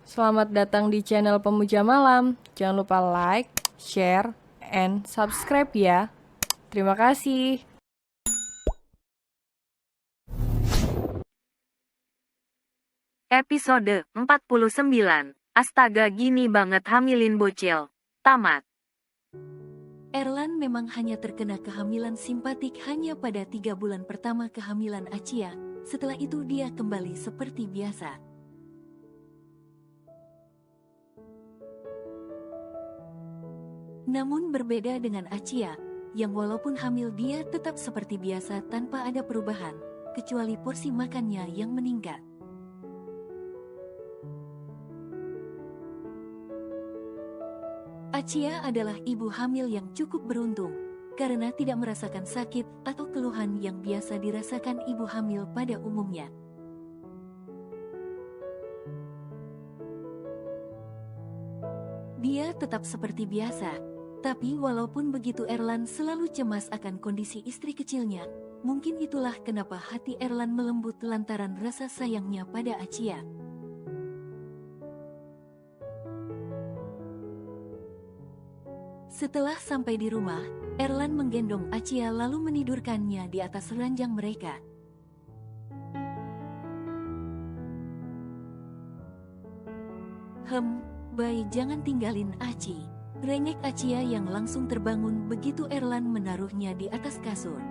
Selamat datang di channel Pemuja Malam. Jangan lupa like, share, and subscribe ya. Terima kasih. Episode 49. Astaga, gini banget hamilin bocil. Tamat. Erlan memang hanya terkena kehamilan simpatik hanya pada 3 bulan pertama kehamilan Achia. Setelah itu dia kembali seperti biasa. Namun berbeda dengan Achia, yang walaupun hamil dia tetap seperti biasa tanpa ada perubahan, kecuali porsi makannya yang meningkat. Achia adalah ibu hamil yang cukup beruntung, karena tidak merasakan sakit atau keluhan yang biasa dirasakan ibu hamil pada umumnya. Dia tetap seperti biasa, tapi walaupun begitu Erlan selalu cemas akan kondisi istri kecilnya. Mungkin itulah kenapa hati Erlan melembut lantaran rasa sayangnya pada Achia. Setelah sampai di rumah, Erlan menggendong Achia lalu menidurkannya di atas ranjang mereka. Bayi jangan tinggalin Aci. Rengek Achia yang langsung terbangun begitu Erlan menaruhnya di atas kasur.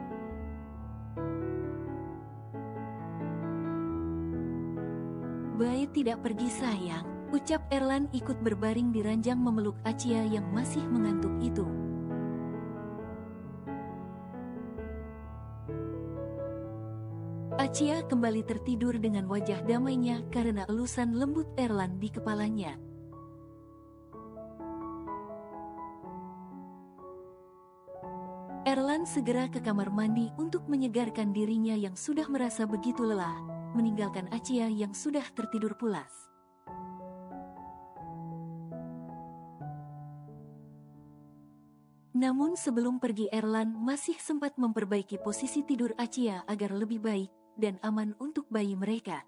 Bayi tidak pergi sayang, ucap Erlan ikut berbaring di ranjang memeluk Achia yang masih mengantuk itu. Achia kembali tertidur dengan wajah damainya karena elusan lembut Erlan di kepalanya. Erlan segera ke kamar mandi untuk menyegarkan dirinya yang sudah merasa begitu lelah, meninggalkan Achia yang sudah tertidur pulas. Namun sebelum pergi Erlan masih sempat memperbaiki posisi tidur Achia agar lebih baik dan aman untuk bayi mereka.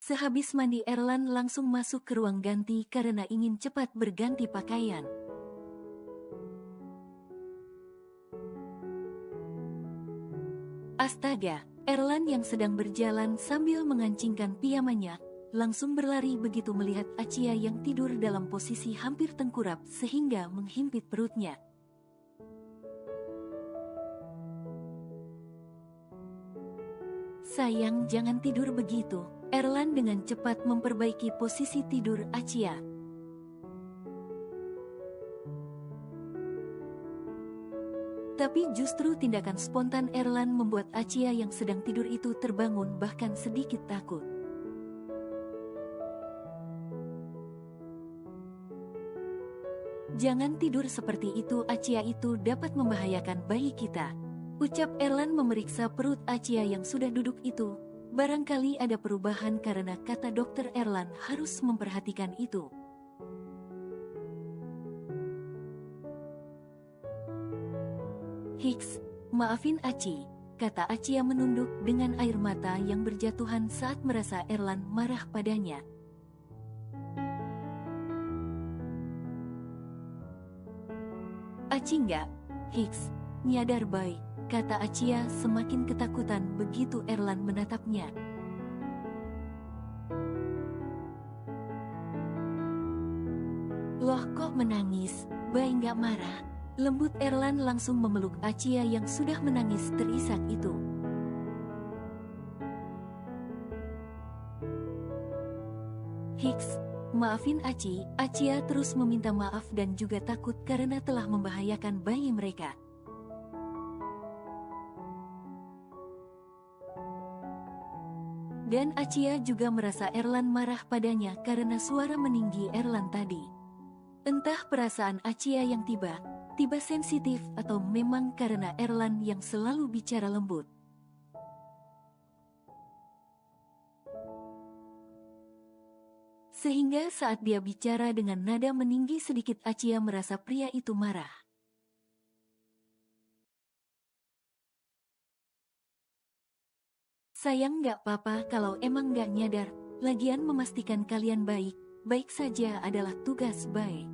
Sehabis mandi Erlan langsung masuk ke ruang ganti karena ingin cepat berganti pakaian. Astaga, Erlan yang sedang berjalan sambil mengancingkan piyamanya, langsung berlari begitu melihat Achia yang tidur dalam posisi hampir tengkurap sehingga menghimpit perutnya. Sayang, jangan tidur begitu. Erlan dengan cepat memperbaiki posisi tidur Achia. Tapi justru tindakan spontan Erlan membuat Achia yang sedang tidur itu terbangun bahkan sedikit takut. Jangan tidur seperti itu, Achia itu dapat membahayakan bayi kita. Ucap Erlan memeriksa perut Achia yang sudah duduk itu. Barangkali ada perubahan karena kata dokter Erlan harus memperhatikan itu. Maafin Aci, kata Achia menunduk dengan air mata yang berjatuhan saat merasa Erlan marah padanya. Aci enggak, nyadar baik, kata Achia semakin ketakutan begitu Erlan menatapnya. Loh, kok menangis? Bayi nggak marah. Lembut Erlan langsung memeluk Achia yang sudah menangis terisak itu. Maafin Aci, Achia terus meminta maaf dan juga takut karena telah membahayakan bayi mereka. Dan Achia juga merasa Erlan marah padanya karena suara meninggi Erlan tadi. Entah perasaan Achia yang tiba sensitif atau memang karena Erlan yang selalu bicara lembut. Sehingga saat dia bicara dengan nada meninggi sedikit Achia merasa pria itu marah. Sayang nggak apa-apa kalau emang nggak nyadar, lagian memastikan kalian baik saja adalah tugas baik.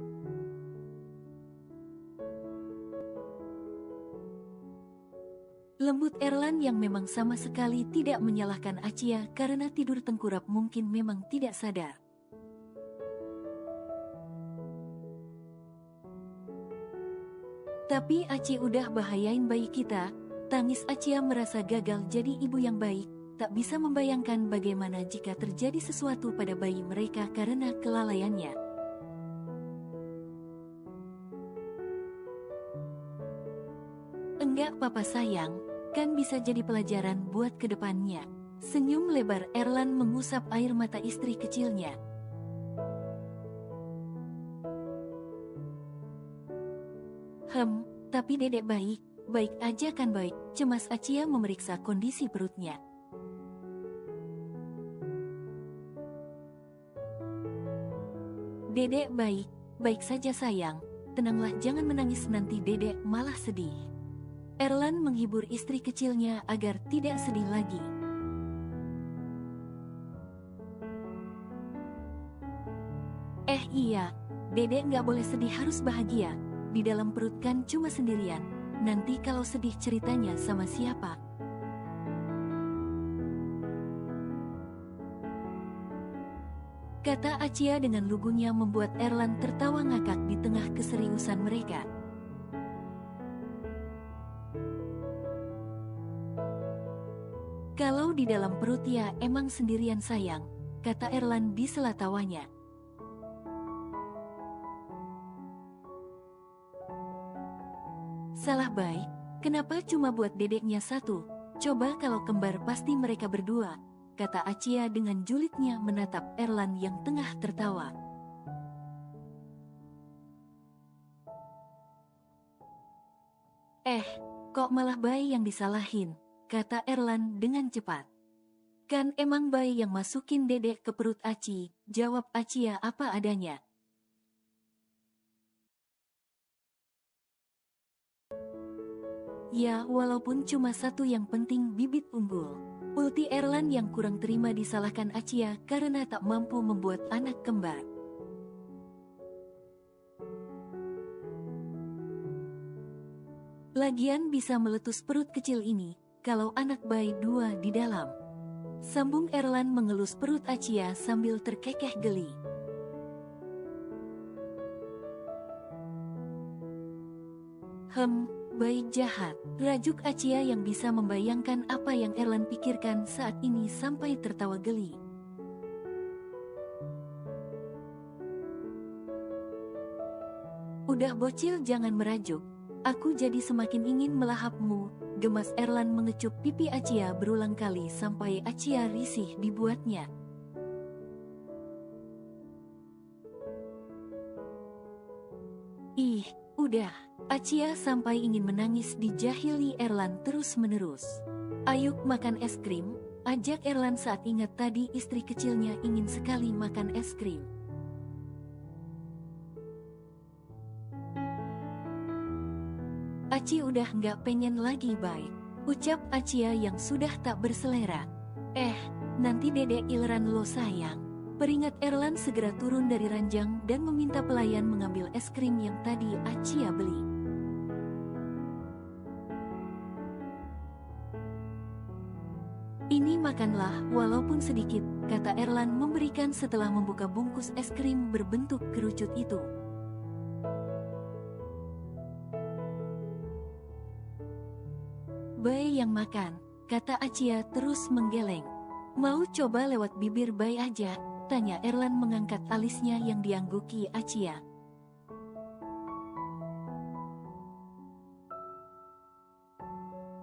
Lembut Erlan yang memang sama sekali tidak menyalahkan Acia karena tidur tengkurap mungkin memang tidak sadar. Tapi Aci udah bahayain bayi kita, tangis Acia merasa gagal jadi ibu yang baik, tak bisa membayangkan bagaimana jika terjadi sesuatu pada bayi mereka karena kelalaiannya. Enggak papa sayang, kan bisa jadi pelajaran buat kedepannya. Senyum lebar Erlan mengusap air mata istri kecilnya. Tapi dedek baik aja kan baik, cemas Acia memeriksa kondisi perutnya. Dedek baik saja sayang, tenanglah jangan menangis nanti dedek malah sedih. Erlan menghibur istri kecilnya agar tidak sedih lagi. Iya, dedek nggak boleh sedih harus bahagia. Di dalam perut kan cuma sendirian. Nanti kalau sedih ceritanya sama siapa? Kata Acia dengan lugunya membuat Erlan tertawa ngakak di tengah keseriusan mereka. Kalau di dalam perut ya emang sendirian sayang, kata Erlan di sela tawanya. Salah baik, kenapa cuma buat dedeknya satu? Coba kalau kembar pasti mereka berdua, kata Acia dengan julidnya menatap Erlan yang tengah tertawa. Kok malah bayi yang disalahin, kata Erlan dengan cepat. Kan emang bayi yang masukin dedek ke perut Aci, jawab Acia apa adanya. Ya, walaupun cuma satu yang penting bibit unggul. Ulti Erlan yang kurang terima disalahkan Acia karena tak mampu membuat anak kembar. Lagian bisa meletus perut kecil ini, kalau anak bayi dua di dalam. Sambung Erlan mengelus perut Acia sambil terkekeh geli. Bayi jahat, rajuk Acia yang bisa membayangkan apa yang Erlan pikirkan saat ini sampai tertawa geli. Udah bocil jangan merajuk, aku jadi semakin ingin melahapmu, gemas Erlan mengecup pipi Acia berulang kali sampai Acia risih dibuatnya. Udah, Acia sampai ingin menangis dijahili Erlan terus-menerus. Ayuk makan es krim, ajak Erlan saat ingat tadi istri kecilnya ingin sekali makan es krim. Aci udah nggak pengen lagi baik, ucap Acia yang sudah tak berselera. Nanti dedek ileran lo sayang. Peringat Erlan segera turun dari ranjang dan meminta pelayan mengambil es krim yang tadi Acia beli. Ini makanlah walaupun sedikit, kata Erlan memberikan setelah membuka bungkus es krim berbentuk kerucut itu. Bayi yang makan, kata Acia terus menggeleng. Mau coba lewat bibir bayi aja? Tanya Erlan mengangkat alisnya yang diangguki Acia.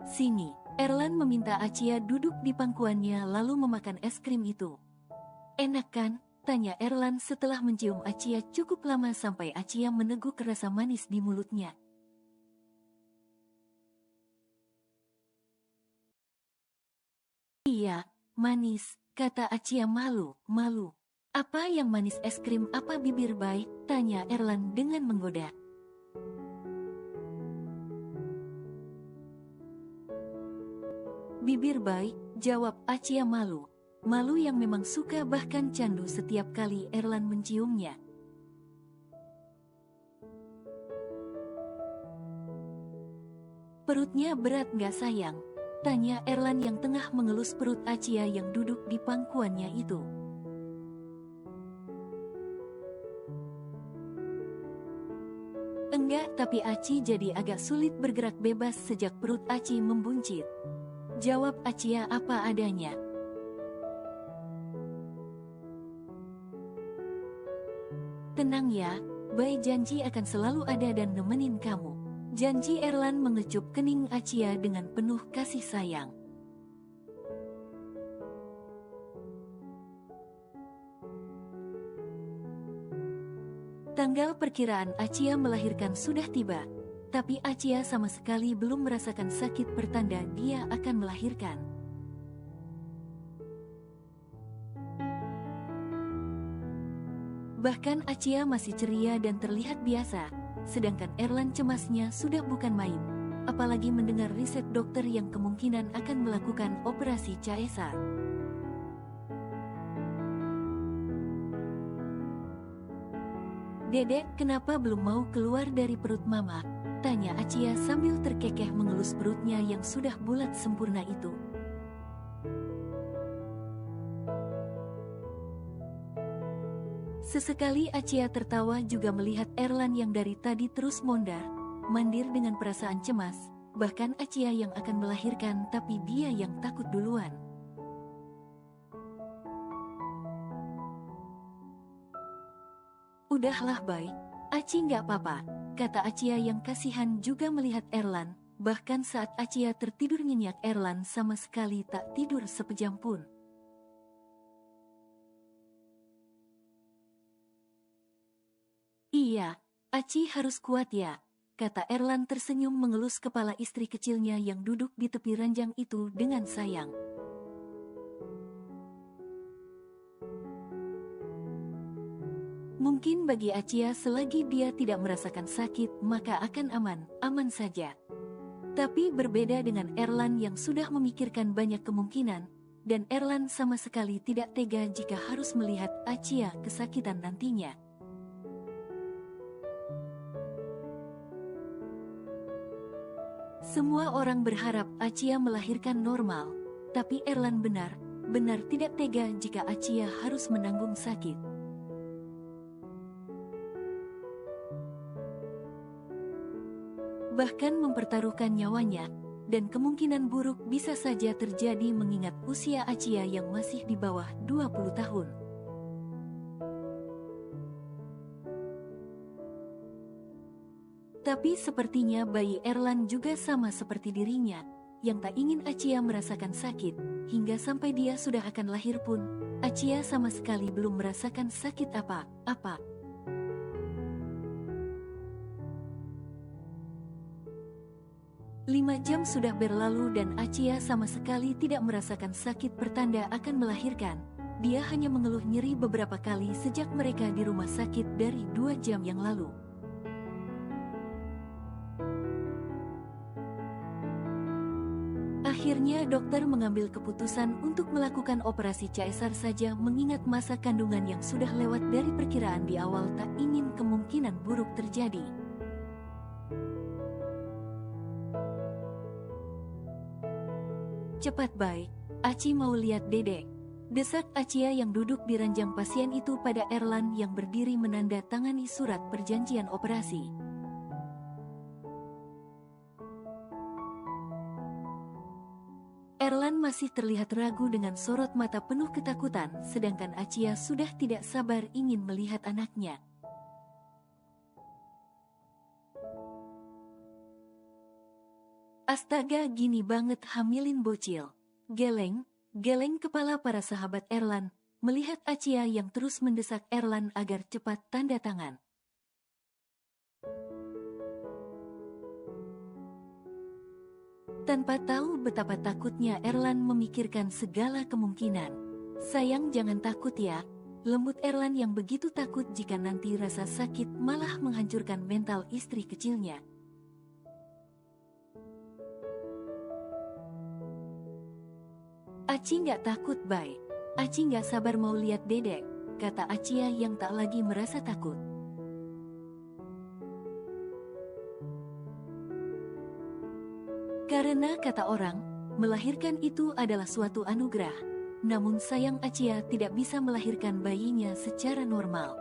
Sini, Erlan meminta Acia duduk di pangkuannya lalu memakan es krim itu. Enak kan? Tanya Erlan setelah mencium Acia cukup lama sampai Acia meneguk rasa manis di mulutnya. Iya, manis, kata Acia malu. Apa yang manis es krim apa bibir bayi? Tanya Erlan dengan menggoda. Bibir bayi, Jawab Acia malu. Malu yang memang suka bahkan candu setiap kali Erlan menciumnya. Perutnya berat gak sayang? Tanya Erlan yang tengah mengelus perut Acia yang duduk di pangkuannya itu. Enggak, tapi Aci jadi agak sulit bergerak bebas sejak perut Aci membuncit. Jawab Acia apa adanya. Tenang ya, Bai janji akan selalu ada dan nemenin kamu. Janji Erlan mengecup kening Acia dengan penuh kasih sayang. Tanggal perkiraan Acia melahirkan sudah tiba, tapi Acia sama sekali belum merasakan sakit pertanda dia akan melahirkan. Bahkan Acia masih ceria dan terlihat biasa, sedangkan Erlan cemasnya sudah bukan main, apalagi mendengar riset dokter yang kemungkinan akan melakukan operasi caesar. Dedek, kenapa belum mau keluar dari perut mama? Tanya Acia sambil terkekeh mengelus perutnya yang sudah bulat sempurna itu. Sesekali Acia tertawa juga melihat Erlan yang dari tadi terus mondar-mandir dengan perasaan cemas, bahkan Acia yang akan melahirkan tapi dia yang takut duluan. Udahlah Bai, Aci nggak apa-apa, kata Acia yang kasihan juga melihat Erlan, bahkan saat Acia tertidur nyenyak Erlan sama sekali tak tidur sepejam pun. Iya, Aci harus kuat ya, kata Erlan tersenyum mengelus kepala istri kecilnya yang duduk di tepi ranjang itu dengan sayang. Mungkin bagi Acia selagi dia tidak merasakan sakit maka akan aman saja. Tapi berbeda dengan Erlan yang sudah memikirkan banyak kemungkinan, dan Erlan sama sekali tidak tega jika harus melihat Acia kesakitan nantinya. Semua orang berharap Acia melahirkan normal, tapi Erlan benar tidak tega jika Acia harus menanggung sakit. Bahkan mempertaruhkan nyawanya, dan kemungkinan buruk bisa saja terjadi mengingat usia Acia yang masih di bawah 20 tahun. Tapi sepertinya bayi Erlan juga sama seperti dirinya, yang tak ingin Acia merasakan sakit, hingga sampai dia sudah akan lahir pun, Acia sama sekali belum merasakan sakit apa-apa. Lima jam sudah berlalu dan Acia sama sekali tidak merasakan sakit pertanda akan melahirkan. Dia hanya mengeluh nyeri beberapa kali sejak mereka di rumah sakit dari 2 jam yang lalu. Akhirnya dokter mengambil keputusan untuk melakukan operasi caesar saja mengingat masa kandungan yang sudah lewat dari perkiraan di awal tak ingin kemungkinan buruk terjadi. Cepat Bai, Aci mau lihat dedek. Desak Acia yang duduk di ranjang pasien itu pada Erlan yang berdiri menandatangani surat perjanjian operasi. Erlan masih terlihat ragu dengan sorot mata penuh ketakutan, sedangkan Acia sudah tidak sabar ingin melihat anaknya. Astaga, gini banget hamilin bocil. Geleng kepala para sahabat Erlan, melihat Acia yang terus mendesak Erlan agar cepat tanda tangan. Tanpa tahu betapa takutnya Erlan memikirkan segala kemungkinan. Sayang, jangan takut ya, lembut Erlan yang begitu takut jika nanti rasa sakit malah menghancurkan mental istri kecilnya. Aci nggak takut, Bay. Aci nggak sabar mau lihat dedek, kata Acia yang tak lagi merasa takut. Karena kata orang, melahirkan itu adalah suatu anugerah. Namun sayang Acia tidak bisa melahirkan bayinya secara normal.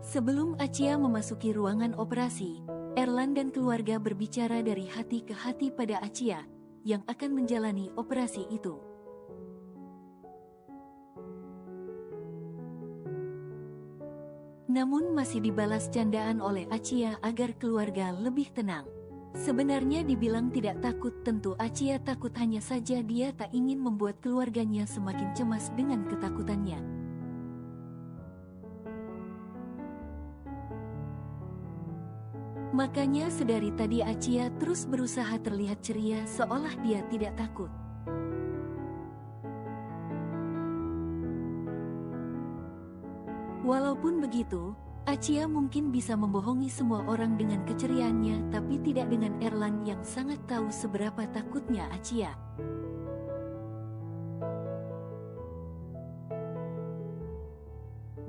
Sebelum Acia memasuki ruangan operasi, Erlan dan keluarga berbicara dari hati ke hati pada Acia, yang akan menjalani operasi itu. Namun masih dibalas candaan oleh Acia agar keluarga lebih tenang. Sebenarnya dibilang tidak takut, tentu Acia takut, hanya saja dia tak ingin membuat keluarganya semakin cemas dengan ketakutannya. Makanya sedari tadi Acia terus berusaha terlihat ceria seolah dia tidak takut. Walaupun begitu, Acia mungkin bisa membohongi semua orang dengan keceriaannya, tapi tidak dengan Erlan yang sangat tahu seberapa takutnya Acia.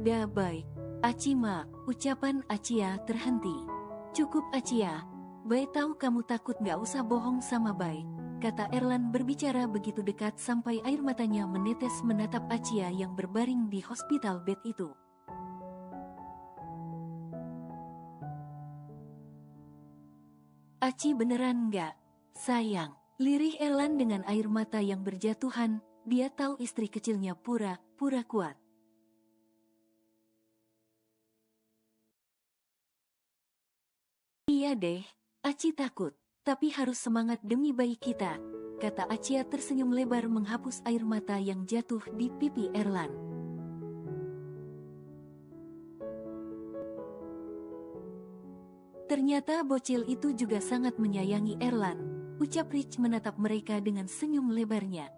Dah baik, Aci ma, ucapan Acia terhenti. Cukup Acia, Bay tahu kamu takut, gak usah bohong sama Bay, kata Erlan berbicara begitu dekat sampai air matanya menetes menatap Acia yang berbaring di hospital bed itu. Aci beneran nggak, sayang? Lirih Erlan dengan air mata yang berjatuhan. Dia tahu istri kecilnya pura-pura kuat. Iya deh, Aci takut, tapi harus semangat demi bayi kita, kata Acia tersenyum lebar menghapus air mata yang jatuh di pipi Erlan. Ternyata bocil itu juga sangat menyayangi Erlan, ucap Rich menatap mereka dengan senyum lebarnya.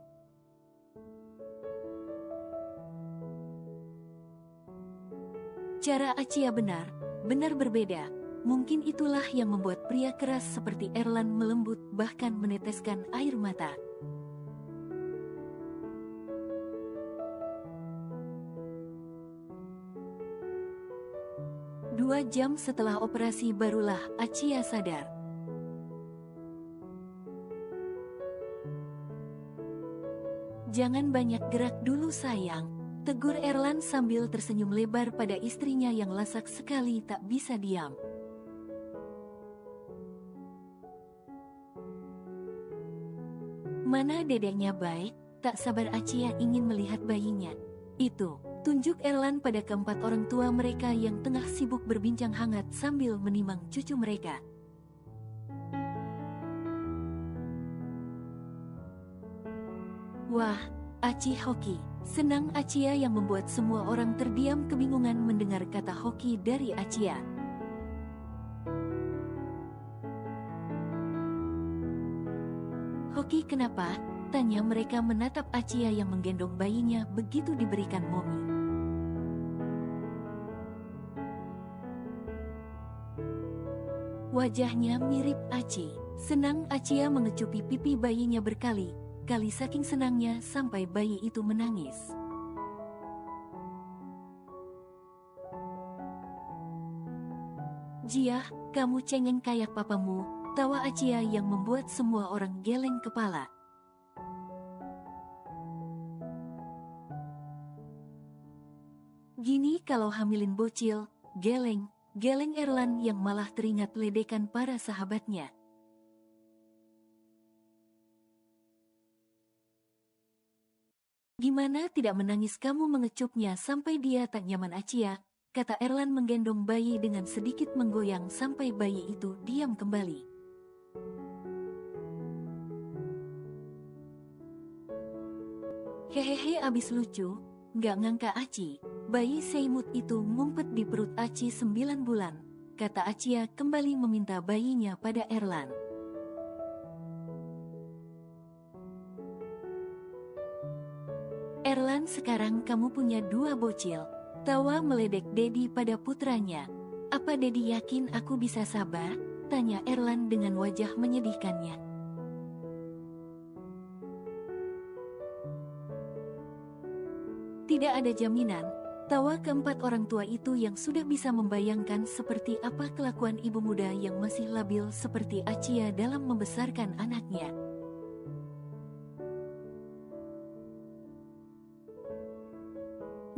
Cara Acia benar berbeda. Mungkin itulah yang membuat pria keras seperti Erlan melembut bahkan meneteskan air mata. Dua jam setelah operasi barulah Acia sadar. Jangan banyak gerak dulu sayang, tegur Erlan sambil tersenyum lebar pada istrinya yang lasak sekali tak bisa diam. Mana dedeknya Bay? Tak sabar Acia ingin melihat bayinya. Itu. Tunjuk Erlan pada keempat orang tua mereka yang tengah sibuk berbincang hangat sambil menimang cucu mereka. Wah, Aci Hoki. Senang Acia yang membuat semua orang terdiam kebingungan mendengar kata Hoki dari Acia. Hoki kenapa? Tanya mereka menatap Acia yang menggendong bayinya begitu diberikan Momi. Wajahnya mirip Aci. Senang Acia mengecupi pipi bayinya berkali-kali saking senangnya sampai bayi itu menangis. Jiah, kamu cengeng kayak papamu, tawa Acia yang membuat semua orang geleng kepala. Gini kalau hamilin bocil, geleng Erlan yang malah teringat ledekan para sahabatnya. Gimana tidak menangis kamu mengecupnya sampai dia tak nyaman Acia, kata Erlan menggendong bayi dengan sedikit menggoyang sampai bayi itu diam kembali. Hehehe abis lucu, nggak ngangka Aci. Bayi seimut itu ngumpet di perut Aci 9 bulan, kata Acia kembali meminta bayinya pada Erlan. Erlan sekarang kamu punya 2 bocil, tawa meledek Dedi pada putranya. Apa Dedi yakin aku bisa sabar? Tanya Erlan dengan wajah menyedihkannya. Tidak ada jaminan. Tawa keempat orang tua itu yang sudah bisa membayangkan seperti apa kelakuan ibu muda yang masih labil seperti Achia dalam membesarkan anaknya.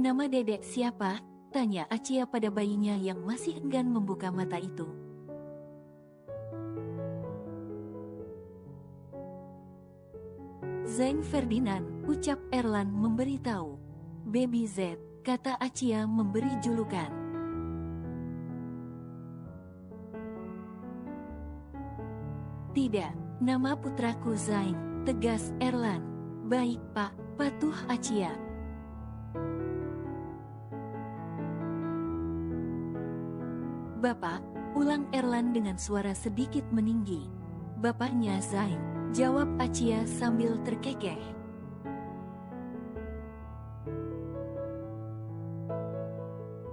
Nama dedek siapa? Tanya Achia pada bayinya yang masih enggan membuka mata itu. Zain Ferdinand, ucap Erlan memberitahu. Baby Z, kata Achia memberi julukan. Tidak, nama putraku Zain, tegas Erlan. Baik pak, patuh Achia. Bapak, ulang Erlan dengan suara sedikit meninggi. Bapaknya Zain, jawab Achia sambil terkekeh.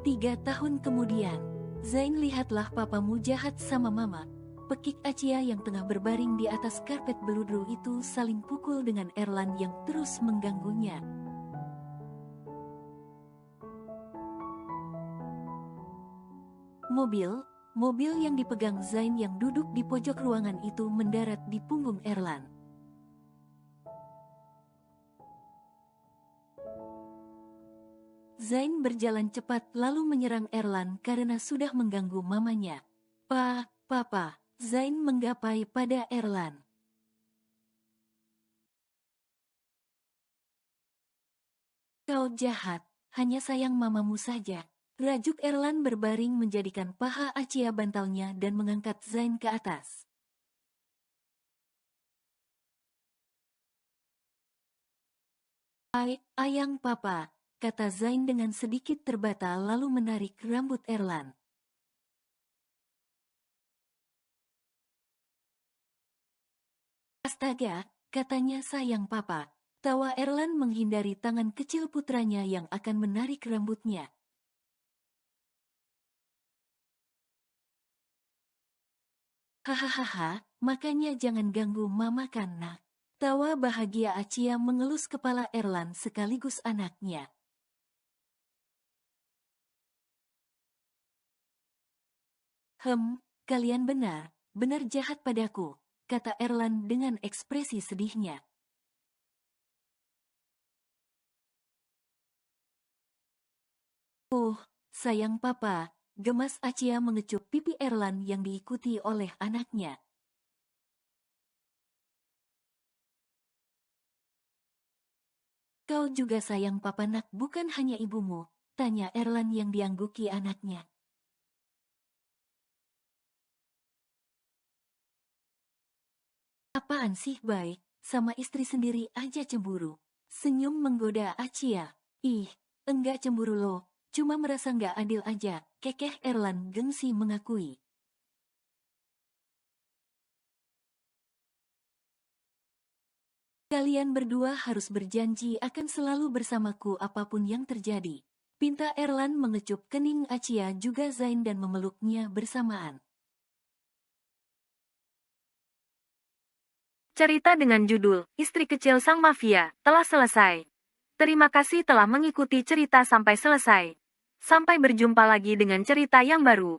3 tahun kemudian, Zain, lihatlah papamu jahat sama mama. Pekik Achia yang tengah berbaring di atas karpet beludru itu saling pukul dengan Erlan yang terus mengganggunya. Mobil yang dipegang Zain yang duduk di pojok ruangan itu mendarat di punggung Erlan. Zain berjalan cepat lalu menyerang Erlan karena sudah mengganggu mamanya. Papa, Zain menggapai pada Erlan. Kau jahat, hanya sayang mamamu saja. Rajuk Erlan berbaring menjadikan paha Achia bantalnya dan mengangkat Zain ke atas. Ayang papa, kata Zain dengan sedikit terbata lalu menarik rambut Erlan. Astaga, katanya sayang papa. Tawa Erlan menghindari tangan kecil putranya yang akan menarik rambutnya. Hahaha, makanya jangan ganggu mama kan nak. Tawa bahagia Achia mengelus kepala Erlan sekaligus anaknya. Kalian benar jahat padaku, kata Erlan dengan ekspresi sedihnya. Sayang papa, gemas Achia mengecup pipi Erlan yang diikuti oleh anaknya. Kau juga sayang papa nak, bukan hanya ibumu, tanya Erlan yang diangguki anaknya. Apaan sih baik, sama istri sendiri aja cemburu. Senyum menggoda Achia. Enggak cemburu loh, cuma merasa nggak adil aja, kekeh Erlan gengsi mengakui. Kalian berdua harus berjanji akan selalu bersamaku apapun yang terjadi. Pinta Erlan mengecup kening Achia juga Zain dan memeluknya bersamaan. Cerita dengan judul Istri Kecil Sang Mafia telah selesai. Terima kasih telah mengikuti cerita sampai selesai. Sampai berjumpa lagi dengan cerita yang baru.